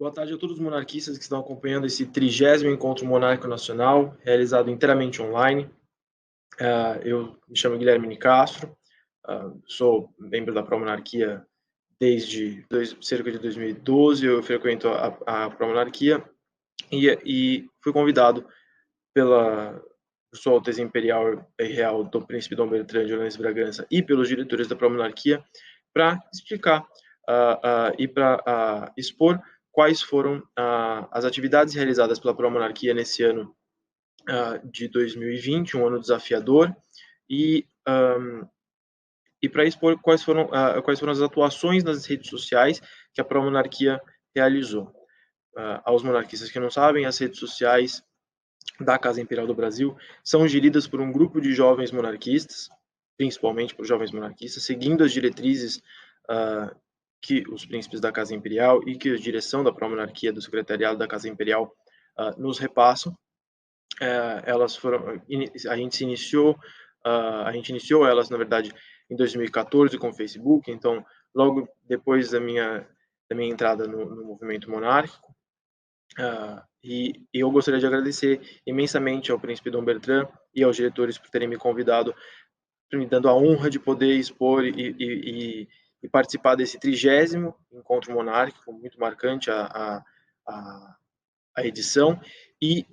Boa tarde a todos os monarquistas que estão acompanhando esse 30º Encontro Monárquico Nacional, realizado inteiramente online. Eu me chamo Guilherme Nicastro, sou membro da Pró-Monarquia desde cerca de 2012, eu frequento a Pró-Monarquia e fui convidado pela Sua Alteza Imperial e Real do Príncipe Dom Bertrand de Orleans Bragança e pelos diretores da Pró-Monarquia para explicar e para expor quais foram as atividades realizadas pela Pró-Monarquia nesse ano de 2020, um ano desafiador, e, e para expor quais foram as atuações nas redes sociais que a Pró-Monarquia realizou. Aos monarquistas que não sabem, as redes sociais da Casa Imperial do Brasil são geridas por um grupo de jovens monarquistas, principalmente por jovens monarquistas, seguindo as diretrizes que os príncipes da Casa Imperial e que a direção da Pró-Monarquia do Secretariado da Casa Imperial nos repassam. A gente iniciou elas, na verdade, em 2014 com o Facebook, então logo depois da minha entrada no movimento monárquico. E eu gostaria de agradecer imensamente ao príncipe Dom Bertrand e aos diretores por terem me convidado, me dando a honra de poder expor e participar desse 30º encontro monárquico, muito marcante a edição, e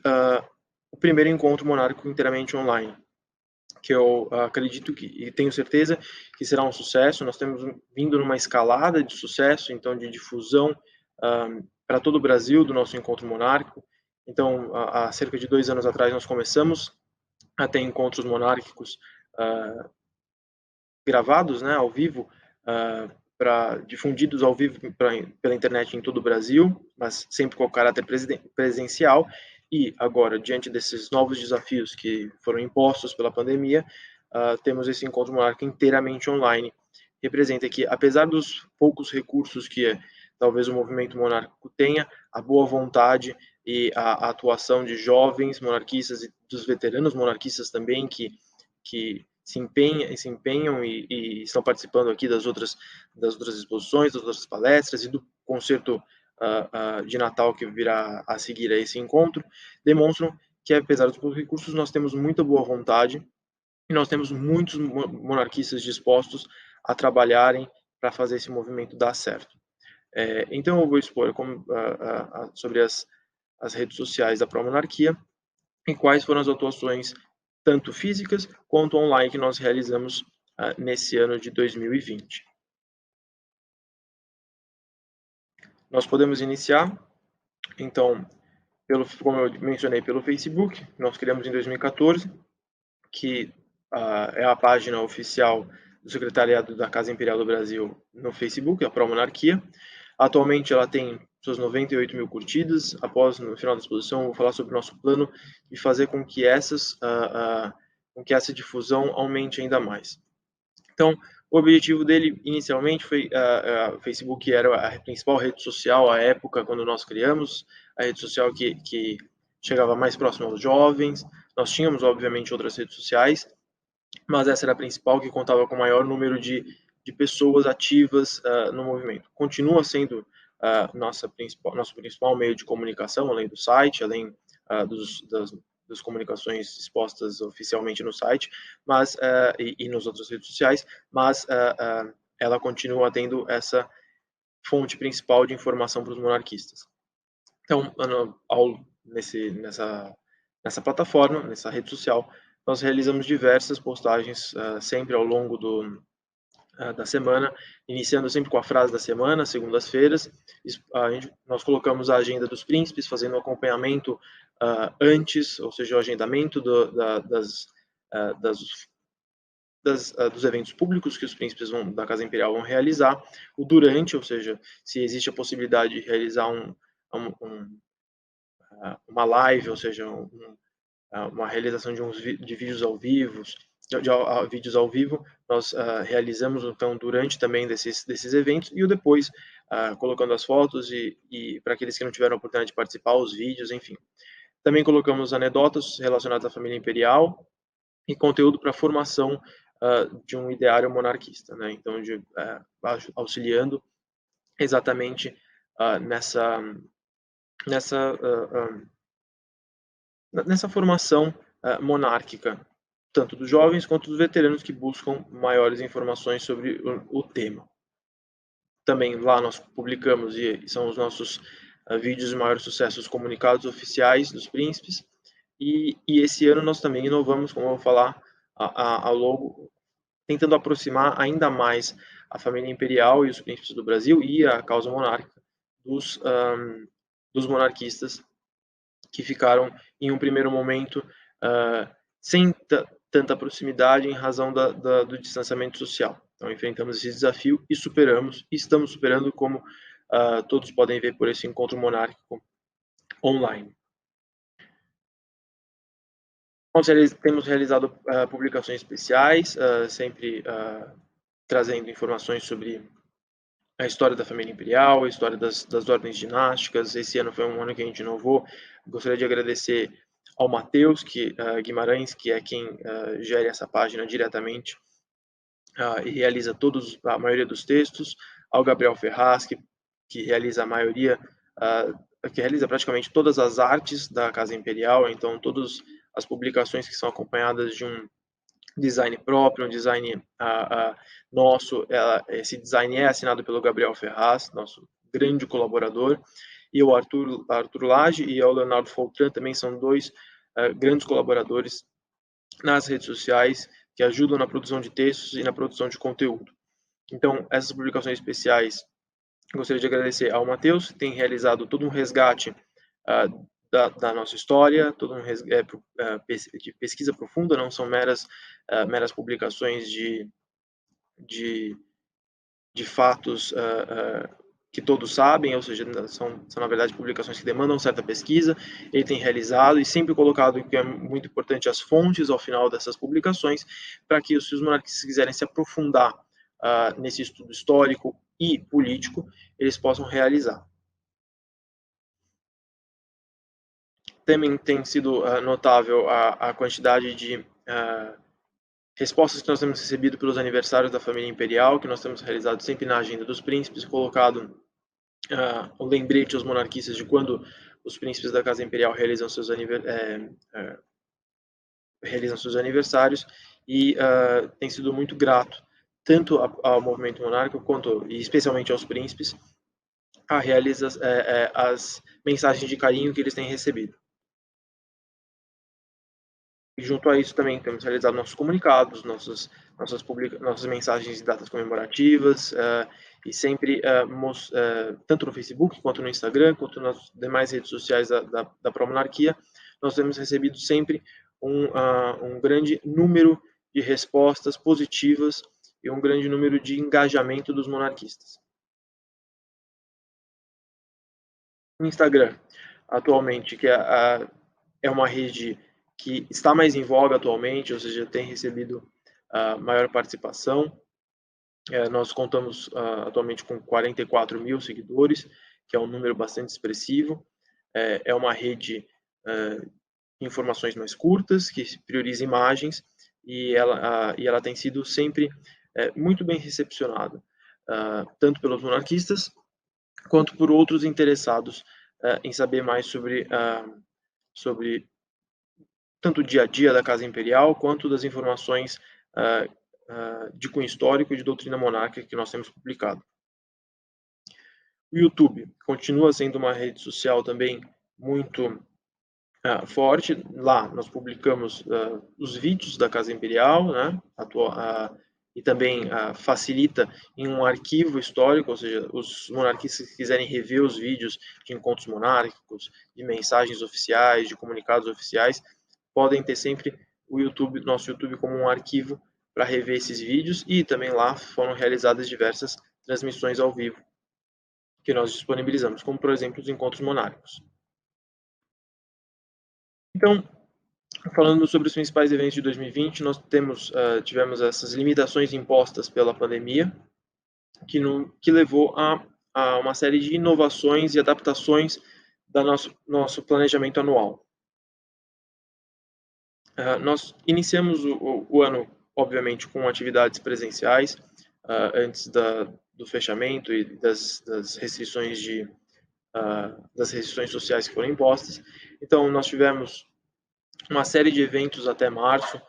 o primeiro encontro monárquico inteiramente online, que eu acredito e tenho certeza que será um sucesso. Nós temos vindo numa escalada de sucesso, então de difusão para todo o Brasil do nosso encontro monárquico. Então, há cerca de 2 anos atrás, nós começamos a ter encontros monárquicos gravados, né, ao vivo, difundidos ao vivo pela internet em todo o Brasil, mas sempre com o caráter presencial. E agora, diante desses novos desafios que foram impostos pela pandemia, temos esse encontro monárquico inteiramente online. Representa que, apesar dos poucos recursos que talvez o movimento monárquico tenha, a boa vontade e a atuação de jovens monarquistas e dos veteranos monarquistas também, que se empenham e estão participando aqui das outras exposições, das outras palestras e do concerto de Natal que virá a seguir a esse encontro, demonstram que, apesar dos poucos recursos, nós temos muita boa vontade e nós temos muitos monarquistas dispostos a trabalharem para fazer esse movimento dar certo. Então eu vou expor sobre as redes sociais da Pró-Monarquia e quais foram as atuações tanto físicas quanto online que nós realizamos nesse ano de 2020. Nós podemos iniciar, então, como eu mencionei, pelo Facebook. Nós criamos em 2014, que é a página oficial do Secretariado da Casa Imperial do Brasil no Facebook, a Pró-Monarquia. Atualmente ela tem suas 98 mil curtidas. Após, no final da exposição, eu vou falar sobre o nosso plano de fazer com que essa difusão aumente ainda mais. Então, o objetivo dele inicialmente foi, o Facebook era a principal rede social à época, quando nós criamos, a rede social que chegava mais próximo aos jovens. Nós tínhamos, obviamente, outras redes sociais, mas essa era a principal, que contava com o maior número de pessoas ativas no movimento. Continua sendo nosso principal meio de comunicação, além do site, além das comunicações expostas oficialmente no site, mas e nas outras redes sociais, mas ela continua tendo essa fonte principal de informação para os monarquistas. Então, nessa plataforma, nessa rede social, nós realizamos diversas postagens sempre ao longo da semana, iniciando sempre com a frase da semana, segundas-feiras. Nós colocamos a agenda dos príncipes, fazendo um acompanhamento antes, ou seja, o agendamento dos eventos públicos que os príncipes da Casa Imperial vão realizar, o durante, ou seja, se existe a possibilidade de realizar uma live, ou seja, uma realização de vídeos ao vivo, vídeos ao vivo, nós realizamos então durante também desses eventos, e o depois, colocando as fotos e para aqueles que não tiveram a oportunidade de participar, os vídeos, enfim. Também colocamos anedotas relacionadas à família imperial e conteúdo para a formação de um ideário monarquista, né? Então, auxiliando exatamente nessa formação monárquica, tanto dos jovens quanto dos veteranos que buscam maiores informações sobre o tema. Também lá nós publicamos, e são os nossos vídeos de maior sucesso, os comunicados oficiais dos príncipes, e esse ano nós também inovamos, como eu vou falar ao longo, tentando aproximar ainda mais a família imperial e os príncipes do Brasil e a causa monárquica dos monarquistas que ficaram, em um primeiro momento, sem tanta proximidade em razão do distanciamento social. Então, enfrentamos esse desafio e superamos, e estamos superando, como todos podem ver por esse encontro monárquico online. Nós temos realizado publicações especiais, sempre trazendo informações sobre a história da família imperial, a história das ordens dinásticas. Esse ano foi um ano que a gente inovou. Gostaria de agradecer ao Matheus Guimarães, que é quem gere essa página diretamente e realiza a maioria dos textos, ao Gabriel Ferraz, que realiza a maioria, que realiza praticamente todas as artes da Casa Imperial, então todas as publicações que são acompanhadas de um design próprio, um design nosso. Esse design é assinado pelo Gabriel Ferraz, nosso grande colaborador, e o Arthur Lage e o Leonardo Foltran também são dois grandes colaboradores nas redes sociais que ajudam na produção de textos e na produção de conteúdo. Então, essas publicações especiais, gostaria de agradecer ao Matheus, que tem realizado todo um resgate da nossa história, todo um de pesquisa profunda, não são meras publicações de fatos que todos sabem, ou seja, são na verdade publicações que demandam certa pesquisa. Ele tem realizado e sempre colocado, que é muito importante, as fontes ao final dessas publicações, para que se os monarquistas quiserem se aprofundar nesse estudo histórico e político, eles possam realizar. Também tem sido notável a quantidade de respostas que nós temos recebido pelos aniversários da família imperial, que nós temos realizado sempre na agenda dos príncipes, colocado um lembrete aos monarquistas de quando os príncipes da Casa Imperial realizam seus aniversários, e tem sido muito grato tanto ao movimento monárquico quanto, e especialmente aos príncipes, a realizar as mensagens de carinho que eles têm recebido. E junto a isso também temos realizado nossos comunicados, nossas mensagens de datas comemorativas, e sempre, tanto no Facebook, quanto no Instagram, quanto nas demais redes sociais da Promonarquia, nós temos recebido sempre um grande número de respostas positivas e um grande número de engajamento dos monarquistas. O Instagram, atualmente, que é uma rede que está mais em voga atualmente, ou seja, tem recebido maior participação. Nós contamos atualmente com 44 mil seguidores, que é um número bastante expressivo. É uma rede de informações mais curtas, que prioriza imagens, e ela tem sido sempre muito bem recepcionada, tanto pelos monarquistas, quanto por outros interessados em saber mais sobre tanto o dia a dia da Casa Imperial, quanto das informações de cunho histórico e de doutrina monárquica que nós temos publicado. O YouTube continua sendo uma rede social também muito forte. Lá nós publicamos os vídeos da Casa Imperial, né, e também facilita em um arquivo histórico, ou seja, os monarquistas que quiserem rever os vídeos de encontros monárquicos, de mensagens oficiais, de comunicados oficiais, podem ter sempre nosso YouTube como um arquivo para rever esses vídeos, e também lá foram realizadas diversas transmissões ao vivo que nós disponibilizamos, como por exemplo os encontros monárquicos. Então, falando sobre os principais eventos de 2020, nós tivemos essas limitações impostas pela pandemia, que levou a uma série de inovações e adaptações do nosso planejamento anual. Nós iniciamos o ano, obviamente, com atividades presenciais, antes do fechamento e das restrições de das restrições sociais que foram impostas. Então, nós tivemos uma série de eventos até março.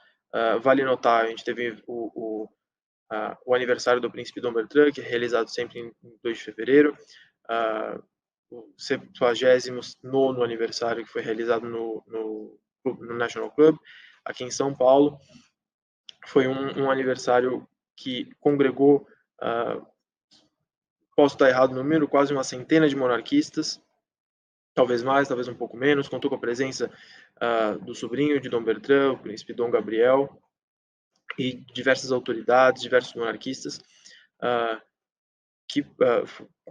Vale notar, a gente teve o aniversário do Príncipe Dom Bertrand, que é realizado sempre em 2 de fevereiro, o 79º aniversário, que foi realizado no National Club, aqui em São Paulo. Foi um aniversário que congregou, posso estar errado no número, quase uma centena de monarquistas, talvez mais, talvez um pouco menos. Contou com a presença do sobrinho de Dom Bertrand, o príncipe Dom Gabriel, e diversas autoridades, diversos monarquistas, que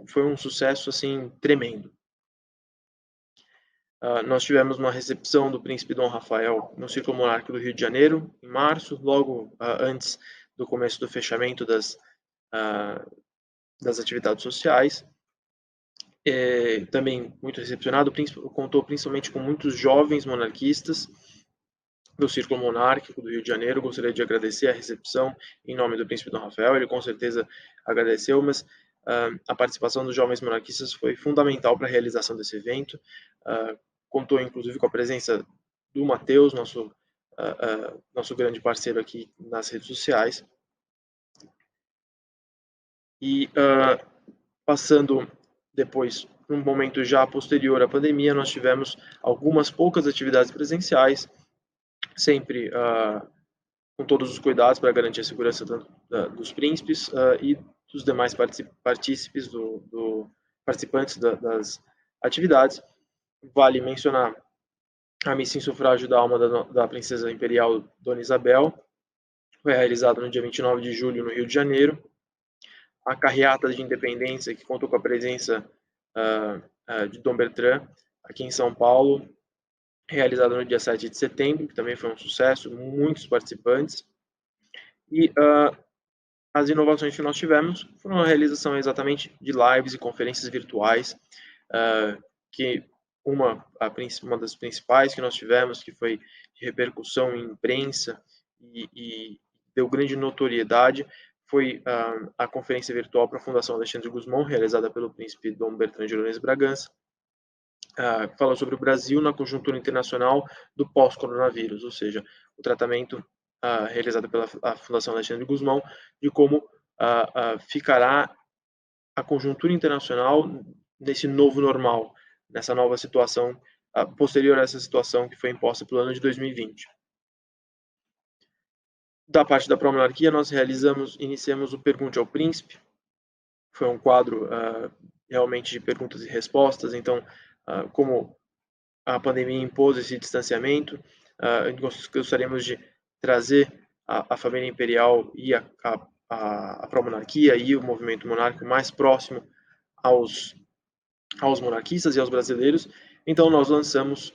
foi um sucesso assim tremendo. Nós tivemos uma recepção do príncipe Dom Rafael no Círculo Monárquico do Rio de Janeiro, em março, logo antes do começo do fechamento das atividades sociais. Também muito recepcionado, contou principalmente com muitos jovens monarquistas do Círculo Monárquico do Rio de Janeiro. Gostaria de agradecer a recepção em nome do príncipe Dom Rafael, ele com certeza agradeceu, mas a participação dos jovens monarquistas foi fundamental para a realização desse evento. Contou inclusive com a presença do Matheus, nosso grande parceiro aqui nas redes sociais. E passando depois, num momento já posterior à pandemia, nós tivemos algumas poucas atividades presenciais, sempre com todos os cuidados para garantir a segurança dos príncipes e dos demais participantes das atividades. Vale mencionar a missa em sufrágio da alma da princesa imperial Dona Isabel, foi realizada no dia 29 de julho no Rio de Janeiro. A carreata de independência, que contou com a presença de Dom Bertrand, aqui em São Paulo, realizada no dia 7 de setembro, que também foi um sucesso, muitos participantes. E as inovações que nós tivemos foram a realização exatamente de lives e conferências virtuais, que uma das principais que nós tivemos, que foi de repercussão em imprensa e deu grande notoriedade, foi a conferência virtual para a Fundação Alexandre Gusmão, realizada pelo príncipe Dom Bertrand de Orleans Bragança, que fala sobre o Brasil na conjuntura internacional do pós-coronavírus, ou seja, o tratamento realizado pela Fundação Alexandre Gusmão, de como ficará a conjuntura internacional nesse novo normal, nessa nova situação, posterior a essa situação que foi imposta pelo ano de 2020. Da parte da pró-monarquia, nós iniciamos o Pergunte ao Príncipe. Foi um quadro realmente de perguntas e respostas. Então, como a pandemia impôs esse distanciamento, nós gostaríamos de trazer a família imperial e a pró-monarquia e o movimento monárquico mais próximo aos monarquistas e aos brasileiros. Então, nós lançamos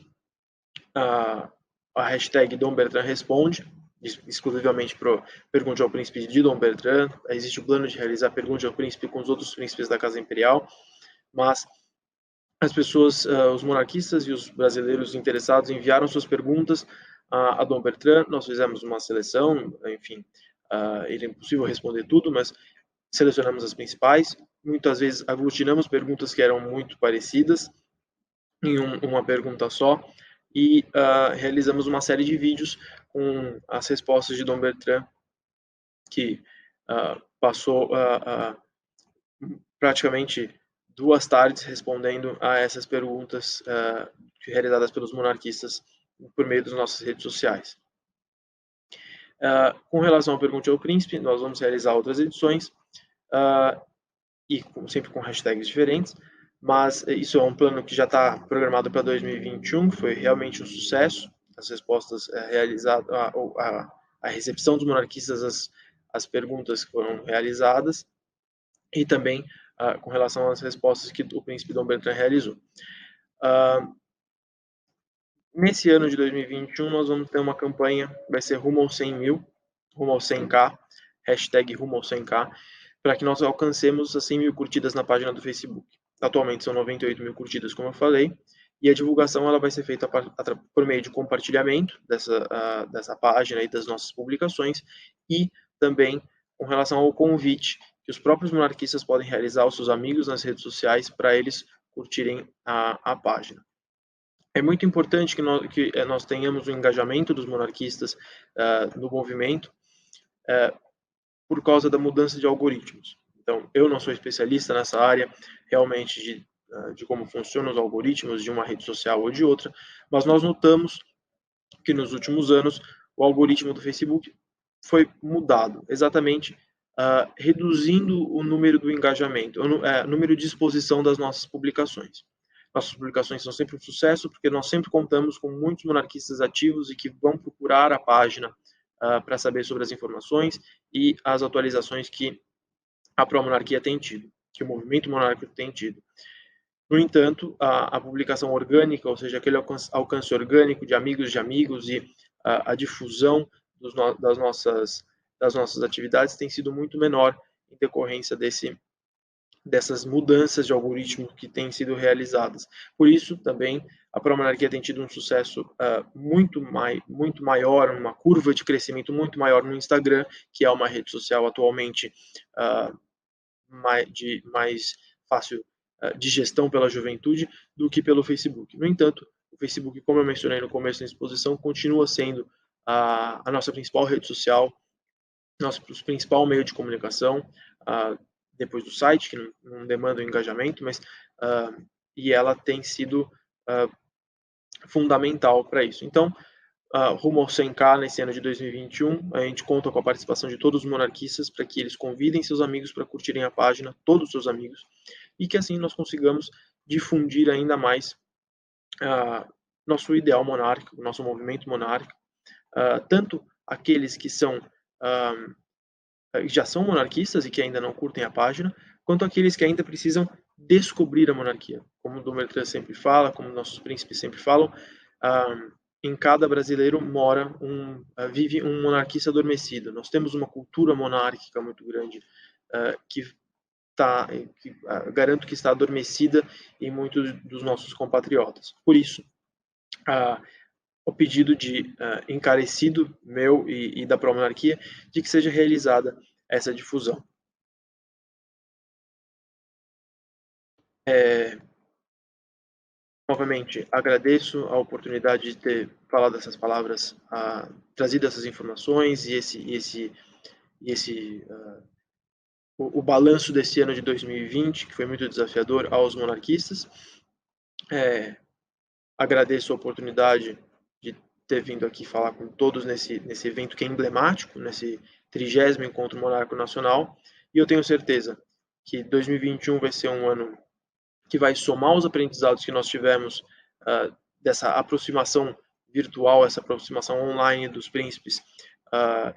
a hashtag Dom Bertrand Responde, exclusivamente para Pergunte ao Príncipe de Dom Bertrand. Existe o plano de realizar Pergunte ao Príncipe com os outros príncipes da Casa Imperial, mas as pessoas, os monarquistas e os brasileiros interessados enviaram suas perguntas a Dom Bertrand. Nós fizemos uma seleção, enfim, ele é impossível responder tudo, mas selecionamos as principais. Muitas vezes aglutinamos perguntas que eram muito parecidas em uma pergunta só e realizamos uma série de vídeos com as respostas de Dom Bertrand, que passou praticamente 2 tardes respondendo a essas perguntas realizadas pelos monarquistas por meio das nossas redes sociais. Com relação ao Pergunte ao Príncipe, nós vamos realizar outras edições, e sempre com hashtags diferentes, mas isso é um plano que já está programado para 2021, que foi realmente um sucesso, as respostas realizadas, a recepção dos monarquistas às perguntas que foram realizadas, e também com relação às respostas que o príncipe Dom Bertrand realizou. Nesse ano de 2021, nós vamos ter uma campanha, vai ser rumo aos 100 mil, rumo aos 100k, hashtag rumo aos 100k, para que nós alcancemos as 100 mil curtidas na página do Facebook. Atualmente são 98 mil curtidas, como eu falei, e a divulgação ela vai ser feita por meio de compartilhamento dessa página e das nossas publicações, e também com relação ao convite que os próprios monarquistas podem realizar aos seus amigos nas redes sociais para eles curtirem a página. É muito importante que nós tenhamos o engajamento dos monarquistas no movimento por causa da mudança de algoritmos. Então, eu não sou especialista nessa área, realmente, de como funcionam os algoritmos de uma rede social ou de outra, mas nós notamos que nos últimos anos o algoritmo do Facebook foi mudado, exatamente reduzindo o número do engajamento, o número de exposição das nossas publicações. Nossas publicações são sempre um sucesso, porque nós sempre contamos com muitos monarquistas ativos e que vão procurar a página para saber sobre as informações e as atualizações que a pró-monarquia tem tido, que o movimento monárquico tem tido. No entanto, a publicação orgânica, ou seja, aquele alcance orgânico de amigos e a difusão das nossas atividades tem sido muito menor em decorrência dessas mudanças de algoritmo que têm sido realizadas. Por isso, também, a pró-monarquia tem tido um sucesso muito maior, uma curva de crescimento muito maior no Instagram, que é uma rede social atualmente mais fácil de gestão pela juventude do que pelo Facebook. No entanto, o Facebook, como eu mencionei no começo da exposição, continua sendo a nossa principal rede social, nosso principal meio de comunicação, depois do site, que não demanda o engajamento, mas e ela tem sido fundamental para isso. Então, rumo ao 100K nesse ano de 2021, a gente conta com a participação de todos os monarquistas para que eles convidem seus amigos para curtirem a página, todos os seus amigos, e que assim nós consigamos difundir ainda mais nosso ideal monárquico, nosso movimento monárquico, tanto aqueles que já são monarquistas e que ainda não curtem a página, quanto aqueles que ainda precisam descobrir a monarquia. Como o Dom Bertrand sempre fala, como nossos príncipes sempre falam, em cada brasileiro vive um monarquista adormecido. Nós temos uma cultura monárquica muito grande que garanto que está adormecida em muitos dos nossos compatriotas. Por isso, o pedido encarecido meu e da pró-monarquia de que seja realizada essa difusão. Novamente, agradeço a oportunidade de ter falado essas palavras, trazido essas informações o balanço desse ano de 2020, que foi muito desafiador aos monarquistas. Agradeço a oportunidade de ter vindo aqui falar com todos nesse evento que é emblemático, nesse 30º Encontro Monárquico Nacional, e eu tenho certeza que 2021 vai ser um ano que vai somar os aprendizados que nós tivemos dessa aproximação virtual, essa aproximação online dos príncipes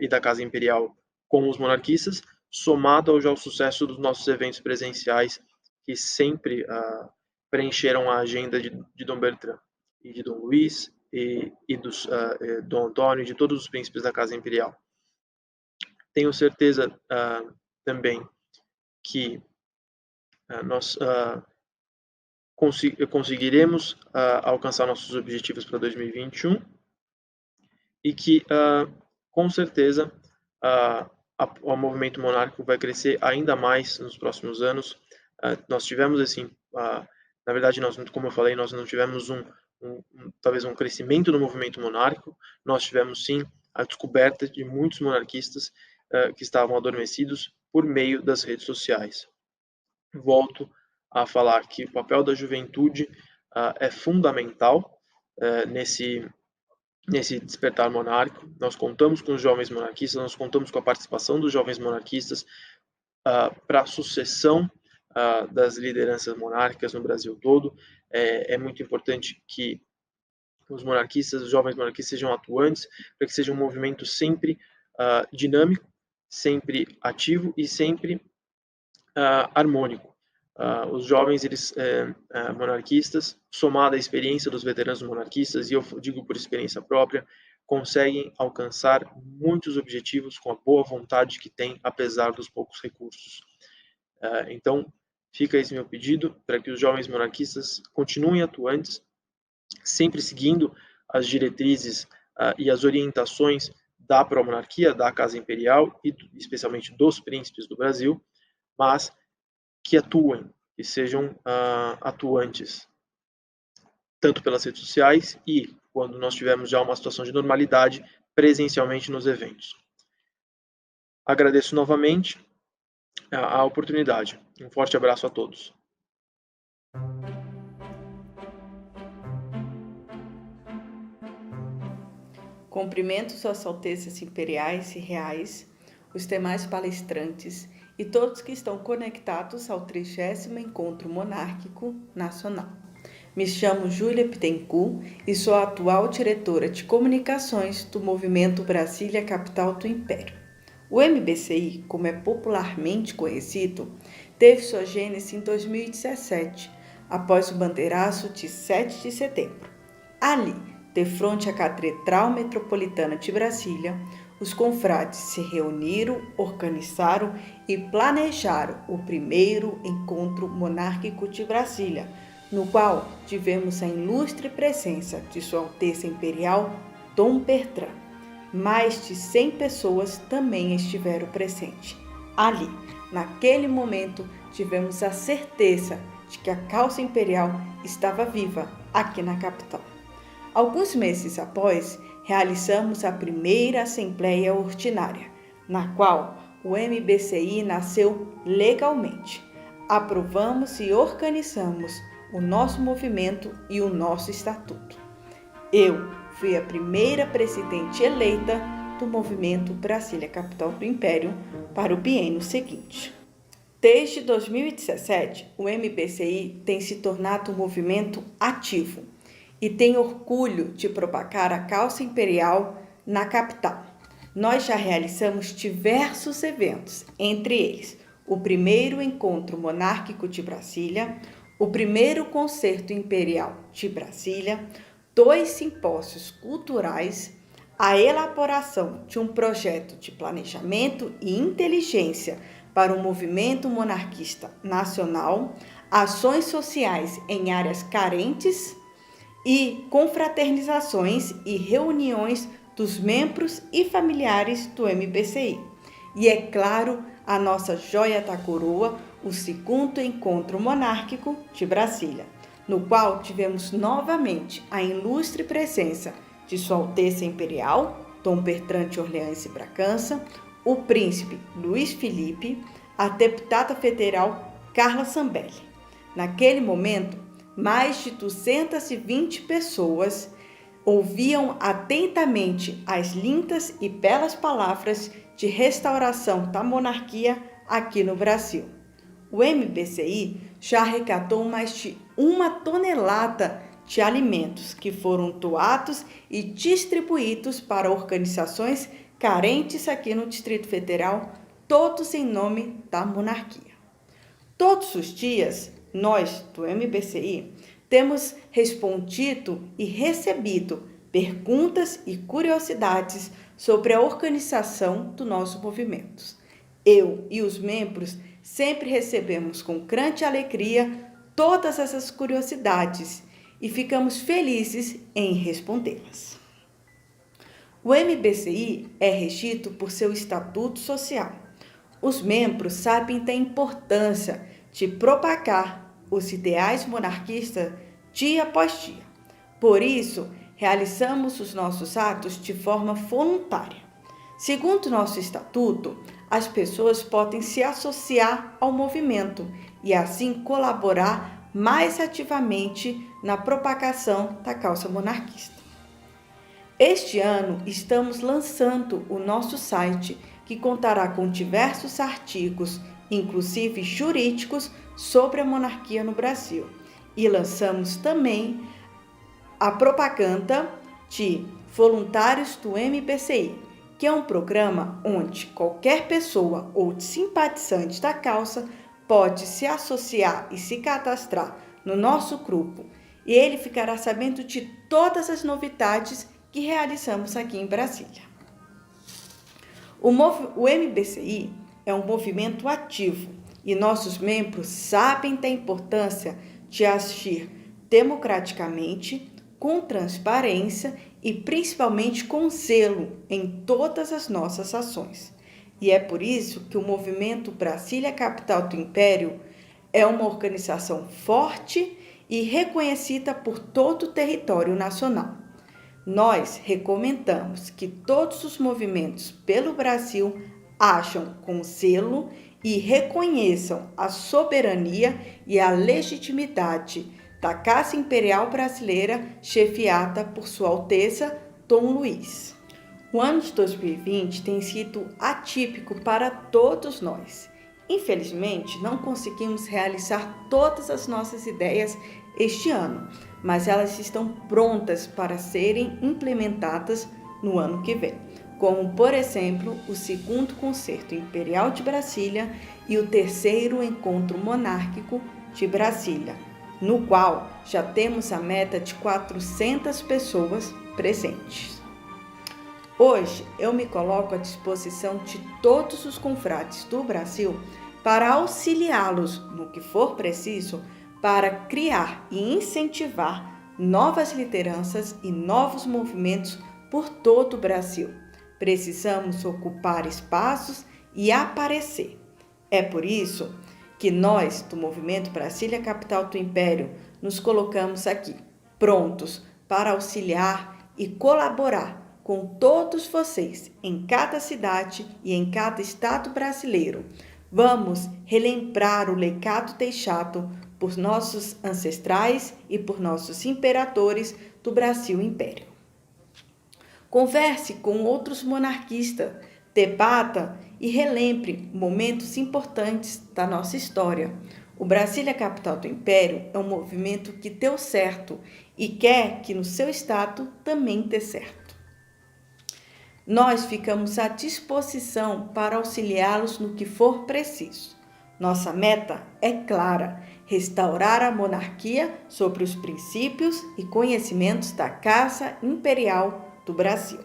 e da Casa Imperial com os monarquistas, somado ao sucesso dos nossos eventos presenciais, que sempre preencheram a agenda de Dom Bertrand e de Dom Luís e dos Dom Antônio e de todos os príncipes da Casa Imperial. Tenho certeza também que nós conseguiremos alcançar nossos objetivos para 2021 e que, com certeza, o movimento monárquico vai crescer ainda mais nos próximos anos. Nós tivemos, assim, na verdade, como eu falei, nós não tivemos talvez um crescimento no movimento monárquico, nós tivemos, sim, a descoberta de muitos monarquistas que estavam adormecidos por meio das redes sociais. Volto a falar que o papel da juventude é fundamental nesse despertar monárquico. Nós contamos com os jovens monarquistas, nós contamos com a participação dos jovens monarquistas para a sucessão das lideranças monárquicas no Brasil todo. É muito importante que os monarquistas, os jovens monarquistas sejam atuantes, para que seja um movimento sempre dinâmico, sempre ativo e sempre harmônico. Os jovens monarquistas, somada à experiência dos veteranos monarquistas, e eu digo por experiência própria, conseguem alcançar muitos objetivos com a boa vontade que têm, apesar dos poucos recursos. Então, fica esse meu pedido para que os jovens monarquistas continuem atuantes, sempre seguindo as diretrizes e as orientações da pró-monarquia, da Casa Imperial e especialmente dos príncipes do Brasil, mas que atuem, que sejam atuantes tanto pelas redes sociais e, quando nós tivermos já uma situação de normalidade, presencialmente nos eventos. Agradeço novamente a oportunidade. Um forte abraço a todos. Cumprimento Suas Altezas Imperiais e Reais, os demais palestrantes e todos que estão conectados ao 30º Encontro Monárquico Nacional. Me chamo Júlia Pittencourt e sou a atual diretora de comunicações do Movimento Brasília Capital do Império. O MBCI, como é popularmente conhecido, teve sua gênese em 2017, após o bandeiraço de 7 de setembro. Ali, defronte à Catedral Metropolitana de Brasília, os confrades se reuniram, organizaram e planejaram o primeiro encontro monárquico de Brasília, no qual tivemos a ilustre presença de Sua Alteza Imperial Dom Bertrand. Mais de 100 pessoas também estiveram presentes. Ali, naquele momento, tivemos a certeza de que a causa imperial estava viva aqui na capital. Alguns meses após, realizamos a primeira Assembleia Ordinária, na qual o MBCI nasceu legalmente. Aprovamos e organizamos o nosso movimento e o nosso estatuto. Eu fui a primeira presidente eleita do movimento Brasília Capital do Império para o biênio seguinte. Desde 2017, o MBCI tem se tornado um movimento ativo e tem orgulho de propagar a causa imperial na capital. Nós já realizamos diversos eventos, entre eles o primeiro Encontro Monárquico de Brasília, o primeiro Concerto Imperial de Brasília, 2 simpósios culturais, a elaboração de um projeto de planejamento e inteligência para o movimento monarquista nacional, ações sociais em áreas carentes e confraternizações e reuniões dos membros e familiares do MBCI. E é claro, a nossa joia da coroa, o segundo Encontro Monárquico de Brasília, no qual tivemos novamente a ilustre presença de Sua Alteza Imperial, Dom Bertrand de Orleans e Bragança, o príncipe Luiz Felipe, a deputada federal Carla Zambelli. Naquele momento, mais de 220 pessoas ouviam atentamente as lindas e belas palavras de restauração da monarquia aqui no Brasil. O MBCI já arrecadou mais de 1 tonelada de alimentos que foram doados e distribuídos para organizações carentes aqui no Distrito Federal, todos em nome da monarquia. Todos os dias, nós, do MBCI, temos respondido e recebido perguntas e curiosidades sobre a organização do nosso movimento. Eu e os membros sempre recebemos com grande alegria todas essas curiosidades e ficamos felizes em respondê-las. O MBCI é regido por seu estatuto social. Os membros sabem da importância de propagar os ideais monarquistas dia após dia. Por isso, realizamos os nossos atos de forma voluntária. Segundo nosso estatuto, as pessoas podem se associar ao movimento e assim colaborar mais ativamente na propagação da causa monarquista. Este ano estamos lançando o nosso site, que contará com diversos artigos, inclusive jurídicos, sobre a monarquia no Brasil. E lançamos também a propaganda de Voluntários do MBCI, que é um programa onde qualquer pessoa ou simpatizante da causa pode se associar e se cadastrar no nosso grupo, e ele ficará sabendo de todas as novidades que realizamos aqui em Brasília. O MBCI é um movimento ativo e nossos membros sabem da importância de agir democraticamente, com transparência e principalmente com zelo em todas as nossas ações. E é por isso que o movimento Brasília Capital do Império é uma organização forte e reconhecida por todo o território nacional. Nós recomendamos que todos os movimentos pelo Brasil ajam com zelo e reconheçam a soberania e a legitimidade da Casa Imperial Brasileira, chefiada por Sua Alteza Dom Luiz. O ano de 2020 tem sido atípico para todos nós. Infelizmente, não conseguimos realizar todas as nossas ideias este ano, mas elas estão prontas para serem implementadas no ano que vem, como, por exemplo, o 2º Concerto Imperial de Brasília e o 3º Encontro Monárquico de Brasília, no qual já temos a meta de 400 pessoas presentes. Hoje, eu me coloco à disposição de todos os confrades do Brasil para auxiliá-los no que for preciso para criar e incentivar novas lideranças e novos movimentos por todo o Brasil. Precisamos ocupar espaços e aparecer. É por isso que nós, do Movimento Brasília Capital do Império, nos colocamos aqui, prontos para auxiliar e colaborar com todos vocês em cada cidade e em cada estado brasileiro. Vamos relembrar o legado deixado por nossos ancestrais e por nossos imperadores do Brasil Império. Converse com outros monarquistas, debata e relembre momentos importantes da nossa história. O Brasília Capital do Império é um movimento que deu certo e quer que no seu estado também dê certo. Nós ficamos à disposição para auxiliá-los no que for preciso. Nossa meta é clara: restaurar a monarquia sobre os princípios e conhecimentos da Casa Imperial do Brasil.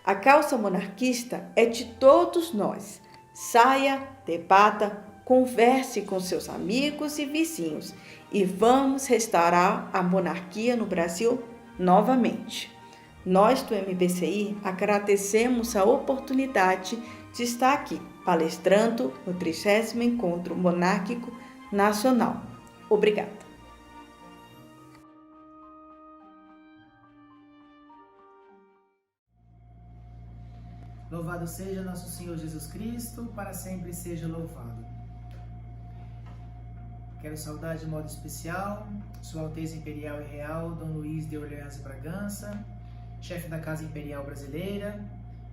A causa monarquista é de todos nós. Saia, debata, converse com seus amigos e vizinhos e vamos restaurar a monarquia no Brasil novamente. Nós do MBCI agradecemos a oportunidade de estar aqui palestrando no 30º Encontro Monárquico Nacional. Obrigada. Louvado seja nosso Senhor Jesus Cristo, para sempre seja louvado. Quero saudar de modo especial Sua Alteza Imperial e Real Dom Luiz de Orleans e Bragança, chefe da Casa Imperial Brasileira.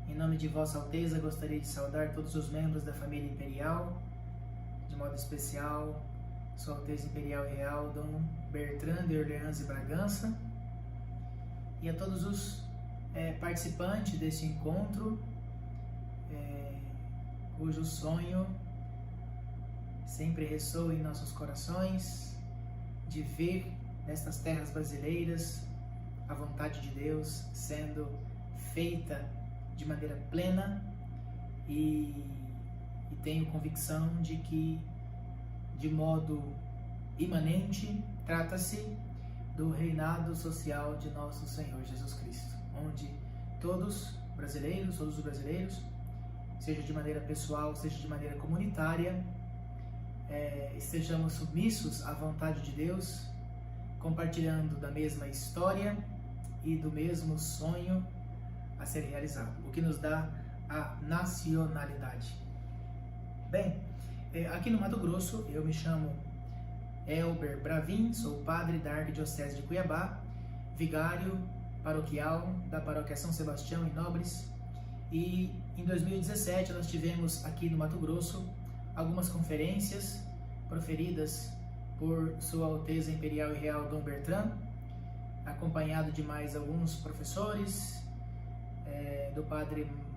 Em nome de Vossa Alteza, gostaria de saudar todos os membros da família imperial, de modo especial Sua Alteza Imperial e Real Dom Bertrand de Orleans e Bragança, e a todos os participantes deste encontro, cujo sonho sempre ressoa em nossos corações de ver nestas terras brasileiras a vontade de Deus sendo feita de maneira plena, e tenho convicção de que, de modo imanente, trata-se do reinado social de nosso Senhor Jesus Cristo, onde todos os brasileiros, seja de maneira pessoal, seja de maneira comunitária, estejamos submissos à vontade de Deus, compartilhando da mesma história e do mesmo sonho a ser realizado, o que nos dá a nacionalidade. Bem, aqui no Mato Grosso, eu me chamo Elber Bravin, sou padre da Arquidiocese de Cuiabá, vigário paroquial da Paróquia São Sebastião em Nobres, e em 2017 nós tivemos aqui no Mato Grosso algumas conferências proferidas por Sua Alteza Imperial e Real Dom Bertrand, acompanhado de mais alguns professores, do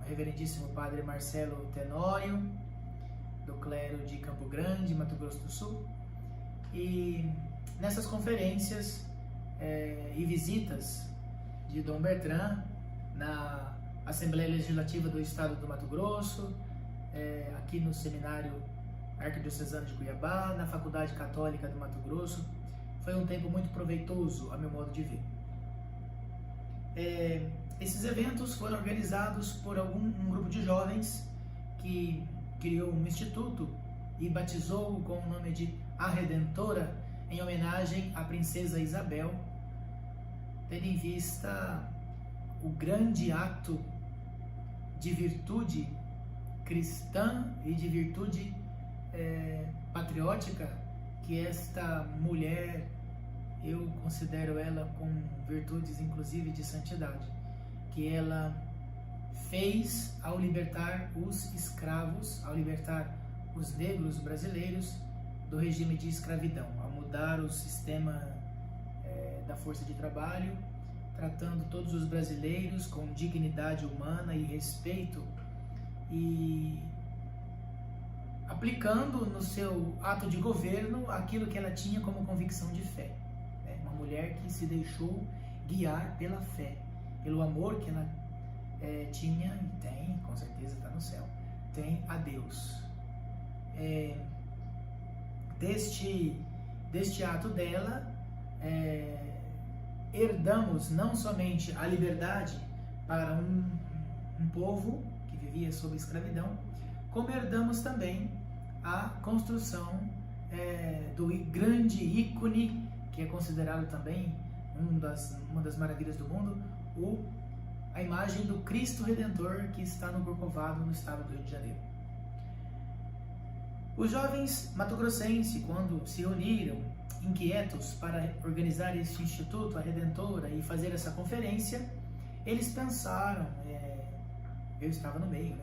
reverendíssimo padre Marcelo Tenório, do clero de Campo Grande, Mato Grosso do Sul. E nessas conferências e visitas de Dom Bertrand na Assembleia Legislativa do Estado do Mato Grosso, aqui no Seminário Arquidiocesano de Cuiabá, na Faculdade Católica do Mato Grosso, foi um tempo muito proveitoso, a meu modo de ver. Esses eventos foram organizados por um grupo de jovens que criou um instituto e batizou com o nome de a Redentora, em homenagem à princesa Isabel, tendo em vista o grande ato de virtude cristã e de virtude patriótica que esta mulher, eu considero ela com virtudes inclusive de santidade, que ela fez ao libertar os escravos, ao libertar os negros brasileiros do regime de escravidão, a mudar o sistema da força de trabalho, tratando todos os brasileiros com dignidade humana e respeito e aplicando no seu ato de governo aquilo que ela tinha como convicção de fé. Uma mulher que se deixou guiar pela fé, pelo amor que ela tinha e tem, com certeza está no céu, tem a Deus. Deste ato dela, herdamos não somente a liberdade para um povo que vivia sob escravidão, como herdamos também a construção do grande ícone, que é considerado também uma das maravilhas do mundo, a imagem do Cristo Redentor, que está no Corcovado, no estado do Rio de Janeiro. Os jovens matogrossenses, quando se reuniram inquietos para organizar este instituto, a Redentora, e fazer essa conferência, eles pensaram, eu estava no meio,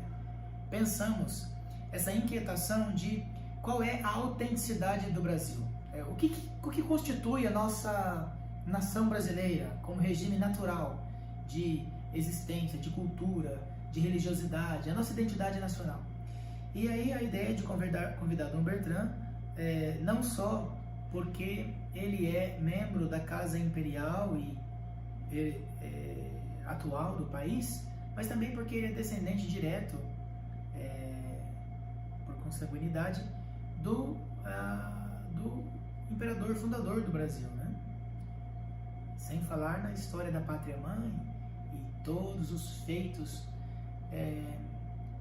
pensamos essa inquietação de qual é a autenticidade do Brasil, o que constitui a nossa nação brasileira como regime natural de existência, de cultura, de religiosidade, a nossa identidade nacional. E aí a ideia de convidar Dom Bertrand, não só porque ele é membro da Casa Imperial e atual do país, mas também porque ele é descendente direto, por consanguinidade, do imperador fundador do Brasil, né? Sem falar na história da pátria-mãe e todos os feitos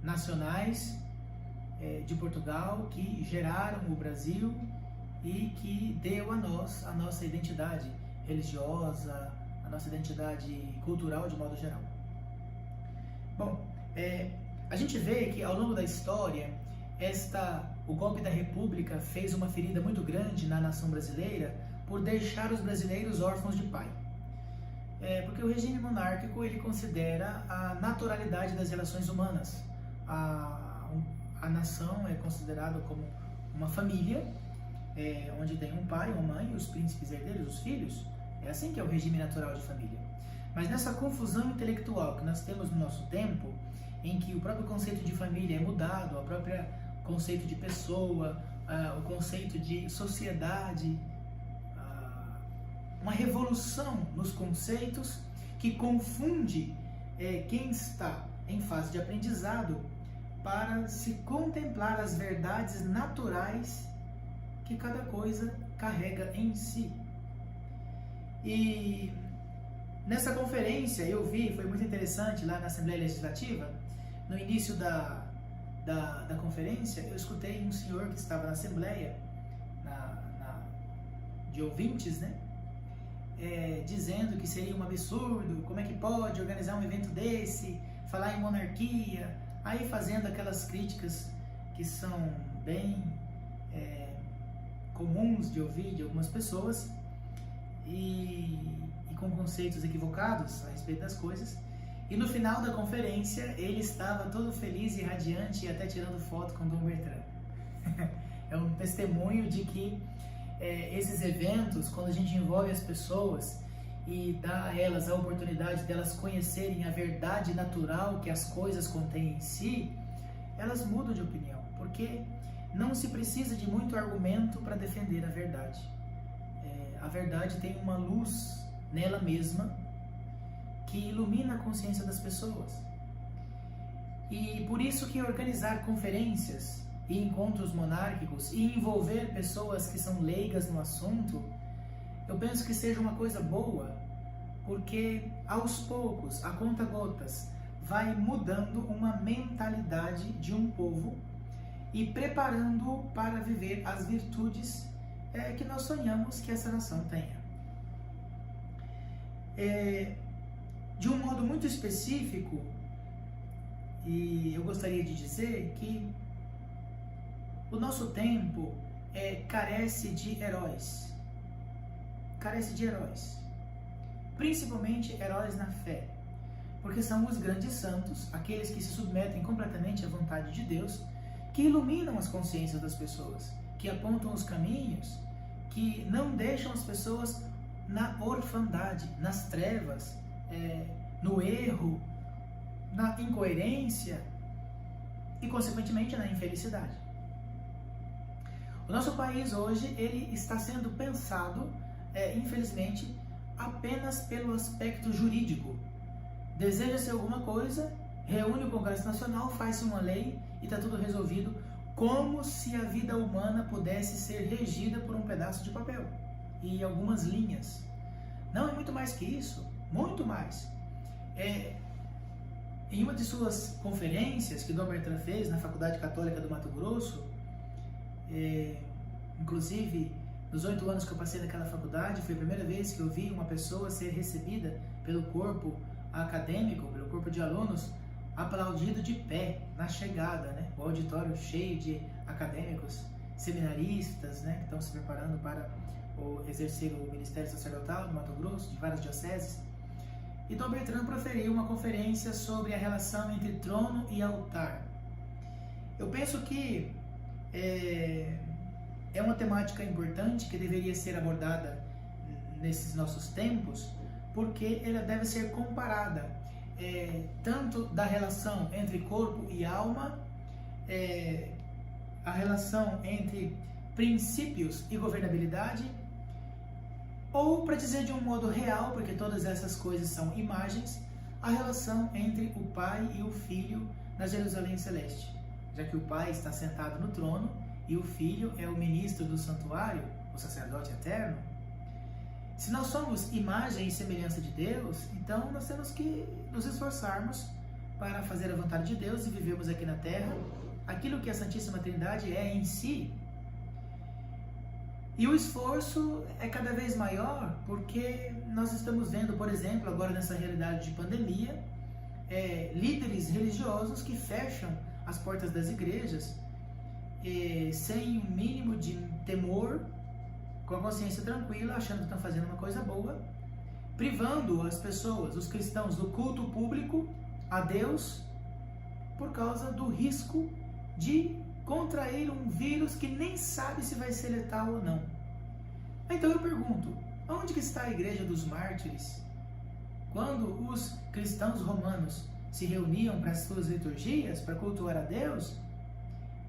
nacionais de Portugal que geraram o Brasil e que deu a nós a nossa identidade religiosa, a nossa identidade cultural de modo geral. Bom, a gente vê que ao longo da história o golpe da República fez uma ferida muito grande na nação brasileira por deixar os brasileiros órfãos de pai. Porque o regime monárquico ele considera a naturalidade das relações humanas. A nação é considerada como uma família, onde tem um pai, uma mãe, os príncipes herdeiros, os filhos. É assim que é o regime natural de família. Mas nessa confusão intelectual que nós temos no nosso tempo, em que o próprio conceito de família é mudado, o próprio conceito de pessoa, o conceito de sociedade, uma revolução nos conceitos que confunde quem está em fase de aprendizado para se contemplar as verdades naturais que cada coisa carrega em si. E nessa conferência eu vi, foi muito interessante lá na Assembleia Legislativa, no início da conferência, eu escutei um senhor que estava na Assembleia, de ouvintes, né? Dizendo que seria um absurdo, como é que pode organizar um evento desse, falar em monarquia, aí fazendo aquelas críticas que são bem comuns de ouvir de algumas pessoas e com conceitos equivocados a respeito das coisas. E no final da conferência ele estava todo feliz e radiante e até tirando foto com Dom Bertrand. É um testemunho de que esses eventos, quando a gente envolve as pessoas e dá a elas a oportunidade delas conhecerem a verdade natural que as coisas contêm em si, elas mudam de opinião, porque não se precisa de muito argumento para defender a verdade. A verdade tem uma luz nela mesma que ilumina a consciência das pessoas. E por isso que organizar conferências e encontros monárquicos e envolver pessoas que são leigas no assunto, eu penso que seja uma coisa boa, porque aos poucos, a conta-gotas, vai mudando uma mentalidade de um povo e preparando-o para viver as virtudes que nós sonhamos que essa nação tenha. De um modo muito específico, e eu gostaria de dizer que o nosso tempo carece de heróis. Carece de heróis. Principalmente heróis na fé. Porque são os grandes santos, aqueles que se submetem completamente à vontade de Deus, que iluminam as consciências das pessoas, que apontam os caminhos, que não deixam as pessoas na orfandade, nas trevas, no erro, na incoerência e, consequentemente, na infelicidade. O nosso país hoje ele está sendo pensado, infelizmente, apenas pelo aspecto jurídico. Deseja-se alguma coisa, reúne o Congresso Nacional, faz-se uma lei e está tudo resolvido, como se a vida humana pudesse ser regida por um pedaço de papel e algumas linhas. Não, é muito mais que isso, muito mais. Em uma de suas conferências que Dom Bertrand fez na Faculdade Católica do Mato Grosso, inclusive nos 8 anos que eu passei naquela faculdade, foi a primeira vez que eu vi uma pessoa ser recebida pelo corpo acadêmico, pelo corpo de alunos, aplaudido de pé na chegada, né? O auditório cheio de acadêmicos, seminaristas, né, que estão se preparando para exercer o ministério sacerdotal do Mato Grosso, de várias dioceses. E Dom Bertrand proferiu uma conferência sobre a relação entre trono e altar. Eu penso que é uma temática importante que deveria ser abordada nesses nossos tempos, porque ela deve ser comparada tanto da relação entre corpo e alma, a relação entre princípios e governabilidade, ou, para dizer de um modo real, porque todas essas coisas são imagens, a relação entre o Pai e o Filho na Jerusalém Celeste, já que o Pai está sentado no trono e o Filho é o ministro do santuário, o sacerdote eterno. Se nós somos imagem e semelhança de Deus, então nós temos que nos esforçarmos para fazer a vontade de Deus e vivermos aqui na Terra aquilo que a Santíssima Trindade é em si. E o esforço é cada vez maior porque nós estamos vendo, por exemplo, agora nessa realidade de pandemia, líderes religiosos que fecham as portas das igrejas sem um mínimo de temor, com a consciência tranquila, achando que estão fazendo uma coisa boa, privando as pessoas, os cristãos, do culto público a Deus por causa do risco de contrair um vírus que nem sabe se vai ser letal ou não. Então eu pergunto, onde que está a igreja dos mártires? Quando os cristãos romanos se reuniam para as suas liturgias, para cultuar a Deus,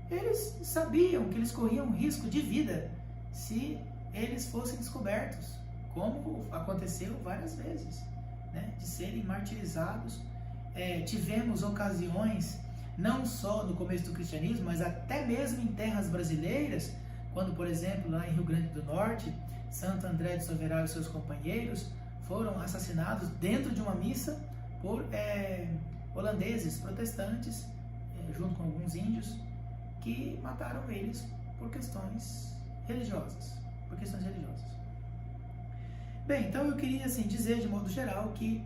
eles sabiam que eles corriam risco de vida se eles fossem descobertos, como aconteceu várias vezes, né, de serem martirizados. Tivemos ocasiões, não só no começo do cristianismo, mas até mesmo em terras brasileiras, quando, por exemplo, lá em Rio Grande do Norte, Santo André de Soveral e seus companheiros foram assassinados dentro de uma missa por holandeses, protestantes, junto com alguns índios, que mataram eles por questões religiosas. Bem, então eu queria dizer de modo geral que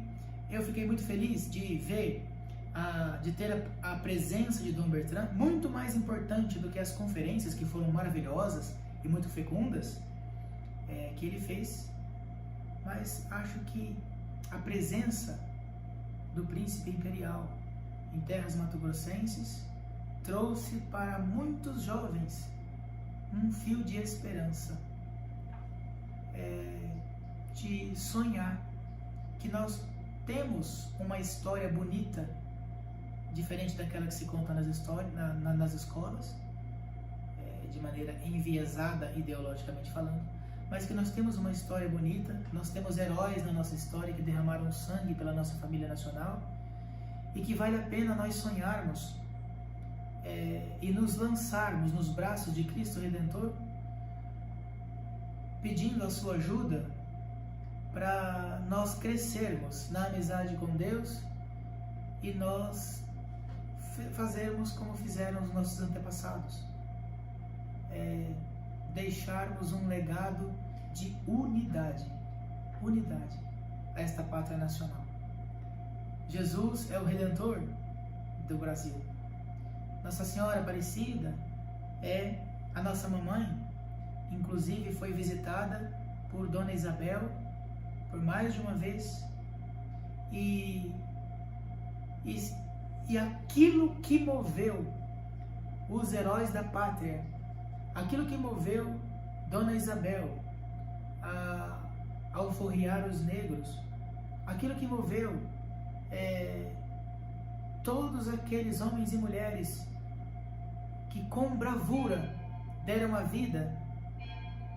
eu fiquei muito feliz de ver, de ter a presença de Dom Bertrand, muito mais importante do que as conferências que foram maravilhosas e muito fecundas que ele fez, mas acho que a presença do príncipe imperial em terras mato-grossenses trouxe para muitos jovens um fio de esperança, de sonhar que nós temos uma história bonita, diferente daquela que se conta nas escolas, de maneira enviesada ideologicamente falando, mas que nós temos uma história bonita, nós temos heróis na nossa história que derramaram sangue pela nossa família nacional, e que vale a pena nós sonharmos e nos lançarmos nos braços de Cristo Redentor, pedindo a sua ajuda para nós crescermos na amizade com Deus e nós fazermos como fizeram os nossos antepassados, deixarmos um legado de unidade a esta pátria nacional. Jesus é o Redentor do Brasil. Nossa Senhora Aparecida é a nossa mamãe, inclusive foi visitada por Dona Isabel por mais de uma vez, e aquilo que moveu os heróis da pátria, aquilo que moveu Dona Isabel a alforriar os negros, aquilo que moveu todos aqueles homens e mulheres que com bravura deram a vida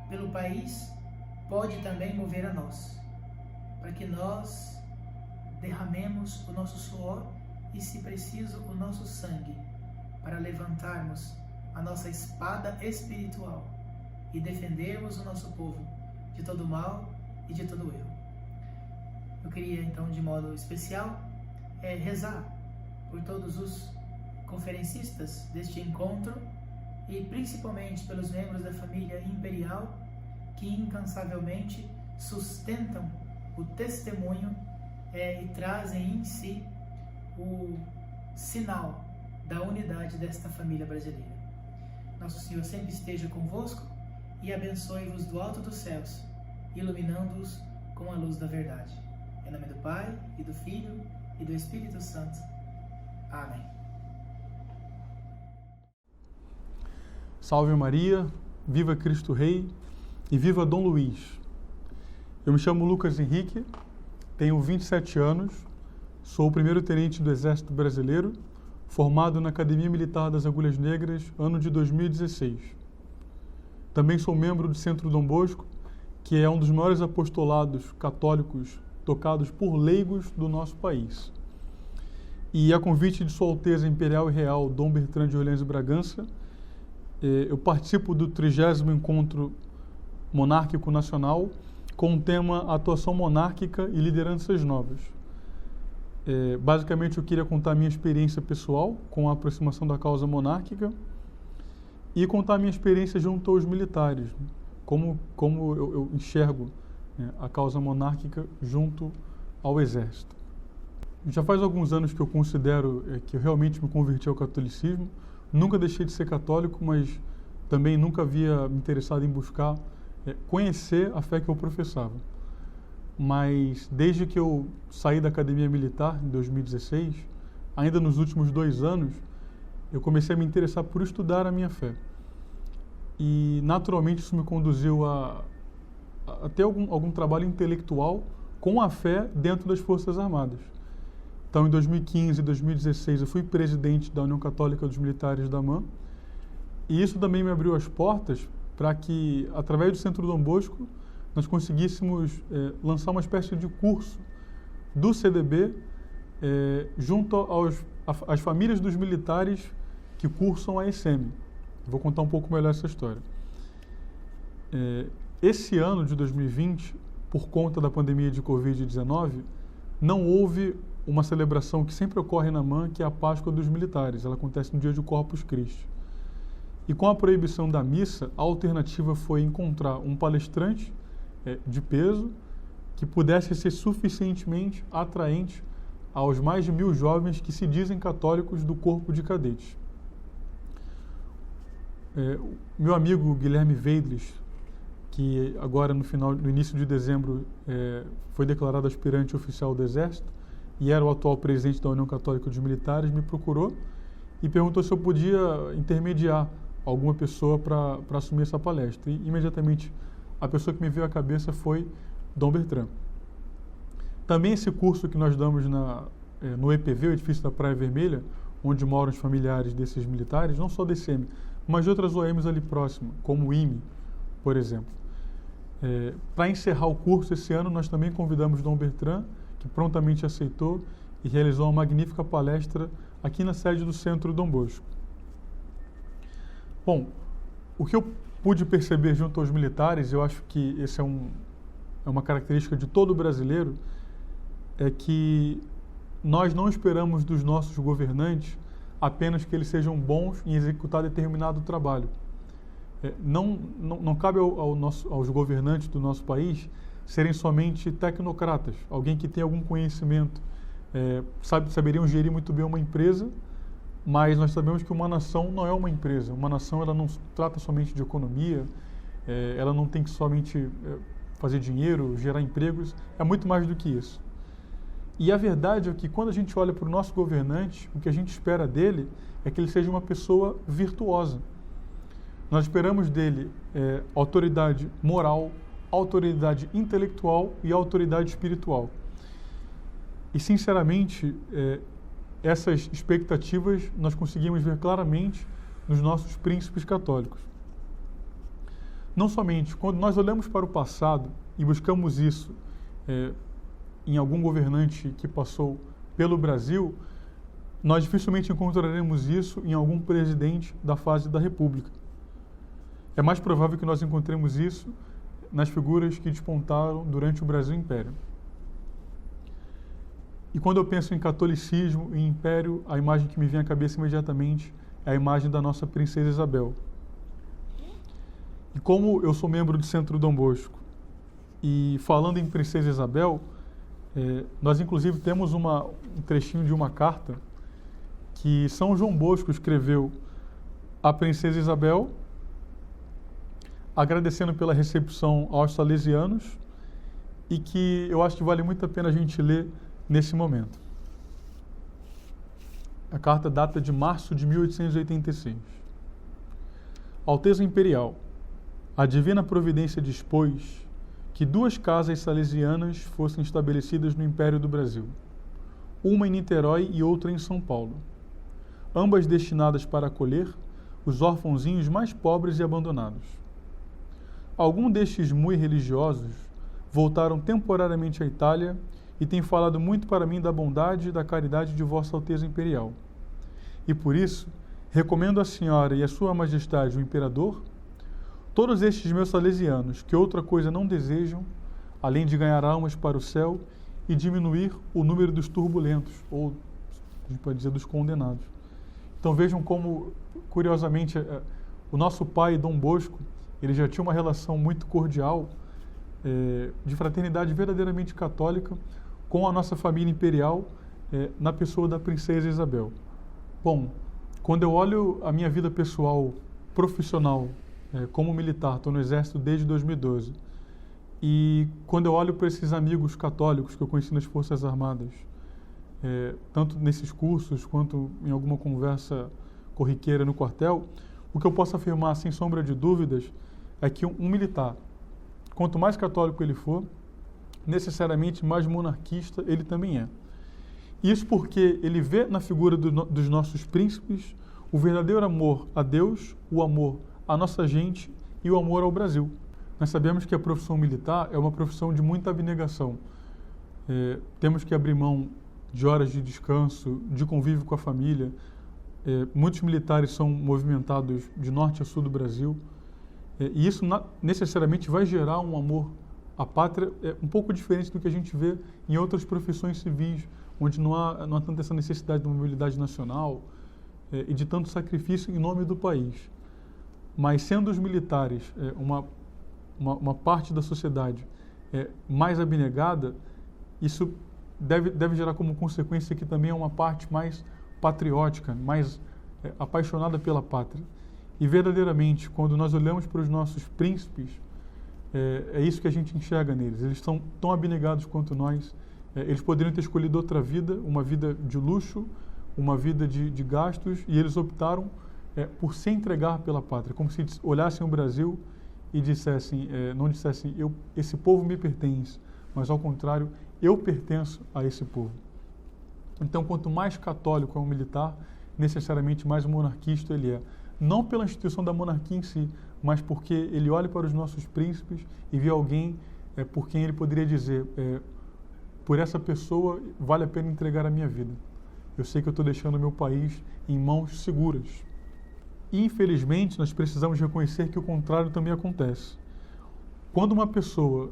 pelo país, pode também mover a nós, para que nós derramemos o nosso suor e, se preciso, o nosso sangue, para levantarmos a nossa espada espiritual e defendermos o nosso povo de todo mal e de todo erro. Eu queria, então, de modo especial, rezar por todos os conferencistas deste encontro e principalmente pelos membros da família imperial que incansavelmente sustentam o testemunho e trazem em si o sinal da unidade desta família brasileira. Nosso Senhor sempre esteja convosco e abençoe-vos do alto dos céus, iluminando-os com a luz da verdade. Em nome do Pai, e do Filho, e do Espírito Santo. Amém. Salve Maria, viva Cristo Rei e viva Dom Luiz. Eu me chamo Lucas Henrique, tenho 27 anos, sou o primeiro-tenente do Exército Brasileiro, formado na Academia Militar das Agulhas Negras, ano de 2016. Também sou membro do Centro Dom Bosco, que é um dos maiores apostolados católicos tocados por leigos do nosso país. E a convite de Sua Alteza Imperial e Real Dom Bertrand de Orleans e Bragança, eu participo do 30º Encontro Monárquico Nacional com o tema Atuação Monárquica e Lideranças Novas. Basicamente, eu queria contar a minha experiência pessoal com a aproximação da causa monárquica e contar a minha experiência junto aos militares, como eu enxergo a causa monárquica junto ao Exército. Já faz alguns anos que eu considero que eu realmente me converti ao catolicismo. Nunca deixei de ser católico, mas também nunca havia me interessado em buscar conhecer a fé que eu professava. Mas desde que eu saí da Academia Militar, em 2016, ainda nos últimos 2 anos, eu comecei a me interessar por estudar a minha fé. E, naturalmente, isso me conduziu a ter algum trabalho intelectual com a fé dentro das Forças Armadas. Então, em 2015 e 2016, eu fui presidente da União Católica dos Militares da AMAN, e isso também me abriu as portas para que, através do Centro Dom Bosco, nós conseguíssemos lançar uma espécie de curso do CDB junto às famílias dos militares que cursam a ECM. Vou contar um pouco melhor essa história. Esse ano de 2020, por conta da pandemia de Covid-19, não houve uma celebração que sempre ocorre na AMAN, que é a Páscoa dos Militares. Ela acontece no dia de Corpus Christi. E com a proibição da missa, a alternativa foi encontrar um palestrante de peso que pudesse ser suficientemente atraente aos mais de 1.000 jovens que se dizem católicos do corpo de cadetes. Meu amigo Guilherme Veidles, que agora no início de dezembro foi declarado aspirante oficial do Exército e era o atual presidente da União Católica dos Militares, me procurou e perguntou se eu podia intermediar alguma pessoa para assumir essa palestra. E imediatamente a pessoa que me veio à cabeça foi Dom Bertrand. Também esse curso que nós damos no EPV, o Edifício da Praia Vermelha, onde moram os familiares desses militares, não só da ECM, mas de outras OMs ali próximo, como o IME, por exemplo. Para encerrar o curso esse ano, nós também convidamos Dom Bertrand, que prontamente aceitou e realizou uma magnífica palestra aqui na sede do Centro Dom Bosco. Bom, o que eu pude perceber junto aos militares, eu acho que esse é uma característica de todo brasileiro, é que nós não esperamos dos nossos governantes apenas que eles sejam bons em executar determinado trabalho. não cabe aos governantes do nosso país serem somente tecnocratas, alguém que tem algum conhecimento, saberiam gerir muito bem uma empresa, mas nós sabemos que uma nação não é uma empresa. Uma nação, ela não trata somente de economia, ela não tem que somente fazer dinheiro, gerar empregos, é muito mais do que isso. E a verdade é que quando a gente olha para o nosso governante, o que a gente espera dele é que ele seja uma pessoa virtuosa. Nós esperamos dele autoridade moral, autoridade intelectual e autoridade espiritual. E, sinceramente, essas expectativas nós conseguimos ver claramente nos nossos príncipes católicos. Não somente quando nós olhamos para o passado e buscamos isso em algum governante que passou pelo Brasil, nós dificilmente encontraremos isso em algum presidente da fase da República. É mais provável que nós encontremos isso nas figuras que despontaram durante o Brasil Império. E quando eu penso em catolicismo e império, a imagem que me vem à cabeça imediatamente é a imagem da nossa princesa Isabel. E como eu sou membro do Centro Dom Bosco, e falando em princesa Isabel, nós inclusive temos um trechinho de uma carta que São João Bosco escreveu à princesa Isabel, agradecendo pela recepção aos salesianos, e que eu acho que vale muito a pena a gente ler nesse momento. A carta data de março de 1886. Alteza Imperial, a divina providência dispôs que 2 casas salesianas fossem estabelecidas no Império do Brasil, uma em Niterói e outra em São Paulo, ambas destinadas para acolher os órfãozinhos mais pobres e abandonados. Alguns destes muito religiosos voltaram temporariamente à Itália e têm falado muito para mim da bondade e da caridade de Vossa Alteza Imperial. E por isso, recomendo à Senhora e à Sua Majestade o Imperador, todos estes meus salesianos, que outra coisa não desejam, além de ganhar almas para o céu e diminuir o número dos turbulentos, ou a gente pode dizer dos condenados. Então vejam como, curiosamente, o nosso pai, Dom Bosco, ele já tinha uma relação muito cordial, de fraternidade verdadeiramente católica, com a nossa família imperial, na pessoa da princesa Isabel. Bom, quando eu olho a minha vida pessoal, profissional, como militar, estou no Exército desde 2012, e quando eu olho para esses amigos católicos que eu conheci nas Forças Armadas, tanto nesses cursos quanto em alguma conversa corriqueira no quartel, o que eu posso afirmar, sem sombra de dúvidas, é que um militar, quanto mais católico ele for, necessariamente mais monarquista ele também é. Isso porque ele vê na figura dos nossos príncipes o verdadeiro amor a Deus, o amor à nossa gente e o amor ao Brasil. Nós sabemos que a profissão militar é uma profissão de muita abnegação. Temos que abrir mão de horas de descanso, de convívio com a família. Muitos militares são movimentados de norte a sul do Brasil. E isso necessariamente vai gerar um amor à pátria um pouco diferente do que a gente vê em outras profissões civis, onde não há tanta essa necessidade de mobilidade nacional e de tanto sacrifício em nome do país. Mas sendo os militares uma parte da sociedade mais abnegada, isso deve gerar como consequência que também é uma parte mais patriótica, mais apaixonada pela pátria. E verdadeiramente, quando nós olhamos para os nossos príncipes, é isso que a gente enxerga neles. Eles são tão abnegados quanto nós. Eles poderiam ter escolhido outra vida, uma vida de luxo, uma vida de gastos, e eles optaram por se entregar pela pátria, como se olhassem o Brasil e dissessem, não dissessem, esse povo me pertence, mas ao contrário, eu pertenço a esse povo. Então, quanto mais católico é um militar, necessariamente mais monarquista ele é. Não pela instituição da monarquia em si, mas porque ele olha para os nossos príncipes e vê alguém por quem ele poderia dizer, por essa pessoa vale a pena entregar a minha vida. Eu sei que eu estou deixando o meu país em mãos seguras. E, infelizmente, nós precisamos reconhecer que o contrário também acontece. Quando uma pessoa,